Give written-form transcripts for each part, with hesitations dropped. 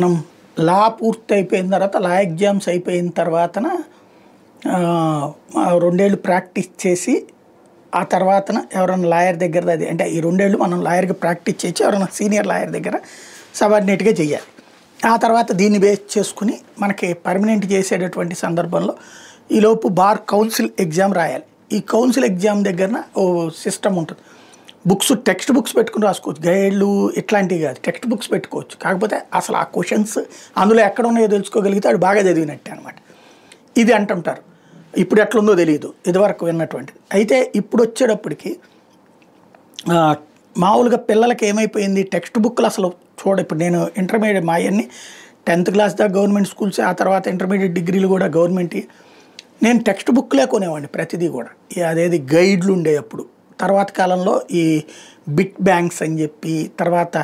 మనం లా పూర్తయిపోయిన తర్వాత లా ఎగ్జామ్స్ అయిపోయిన తర్వాతన 2 ఏళ్ళు ప్రాక్టీస్ చేసి ఆ తర్వాతన ఎవరైనా లాయర్ దగ్గర అది అంటే ఈ 2 ఏళ్ళు మనం లాయర్‌గా ప్రాక్టీస్ చేసి ఎవరైనా సీనియర్ లాయర్ దగ్గర సబార్డినేట్‌గా చేయాలి. ఆ తర్వాత దీన్ని బేస్ చేసుకొని మనకి పర్మనెంట్ చేసేటటువంటి సందర్భంలో ఈలోపు బార్ కౌన్సిల్ ఎగ్జామ్ రాయాలి. ఈ కౌన్సిల్ ఎగ్జామ్ దగ్గరన ఓ సిస్టమ్ ఉంటుంది. టెక్స్ట్ బుక్స్ పెట్టుకుని రాసుకోవచ్చు. గైడ్లు ఇట్లాంటివి కాదు. టెక్స్ట్ బుక్స్ పెట్టుకోవచ్చు. కాకపోతే అసలు ఆ క్వశ్చన్స్ అందులో ఎక్కడ ఉన్నాయో తెలుసుకోగలిగితే వాడు బాగా చదివినట్టే అనమాట. ఇది అంటుంటారు. ఇప్పుడు ఎట్లుందో తెలియదు. ఇదివరకు విన్నటువంటిది. అయితే ఇప్పుడు వచ్చేటప్పటికి మామూలుగా పిల్లలకి ఏమైపోయింది టెక్స్ట్ బుక్లు అసలు ఇప్పుడు నేను ఇంటర్మీడియట్ మా అన్ని 10th క్లాస్ దాకా గవర్నమెంట్ స్కూల్సే, ఆ తర్వాత ఇంటర్మీడియట్ డిగ్రీలు కూడా గవర్నమెంట్. నేను టెక్స్ట్ బుక్లే కొనేవాడిని ప్రతిదీ కూడా. అదేది గైడ్లు ఉండే అప్పుడు. తర్వాత కాలంలో ఈ బిట్ బ్యాంక్స్ అని చెప్పి తర్వాత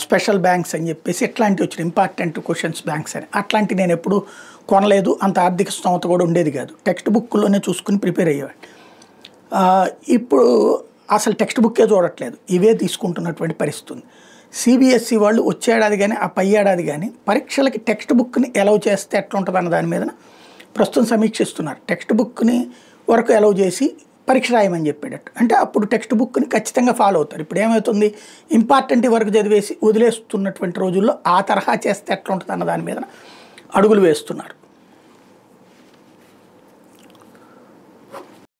స్పెషల్ బ్యాంక్స్ అని చెప్పేసి ఇట్లాంటివి వచ్చినాయి. ఇంపార్టెంట్ క్వశ్చన్స్ బ్యాంక్స్ అని అట్లాంటివి నేను ఎప్పుడు కొనలేదు. అంత ఆర్థిక స్తోమత కూడా ఉండేది కాదు. టెక్స్ట్ బుక్లోనే చూసుకుని ప్రిపేర్ అయ్యేవాడిని. ఇప్పుడు అసలు టెక్స్ట్ బుక్కే చూడట్లేదు. ఇవే తీసుకుంటున్నటువంటి పరిస్థితి ఉంది. సిబిఎస్ఈ వాళ్ళు వచ్చే ఏడాది కానీ ఆ పై ఏడాది కానీ పరీక్షలకి టెక్స్ట్ బుక్ని ఎలవ్ చేస్తే ఎట్లా ఉంటుంది అన్న దాని మీద ప్రస్తుతం సమీక్షిస్తున్నారు. టెక్స్ట్ బుక్ని వరకు ఎలవ్ చేసి పరీక్ష రాయమని చెప్పేటట్టు. అంటే అప్పుడు టెక్స్ట్ బుక్ని ఖచ్చితంగా ఫాలో అవుతారు. ఇప్పుడు ఏమవుతుంది, ఇంపార్టెంట్ వరకు చదివేసి వదిలేస్తున్నటువంటి రోజుల్లో ఆ తరహా చేస్తే ఎట్లా ఉంటుంది అన్న దాని మీద అడుగులు వేస్తున్నారు.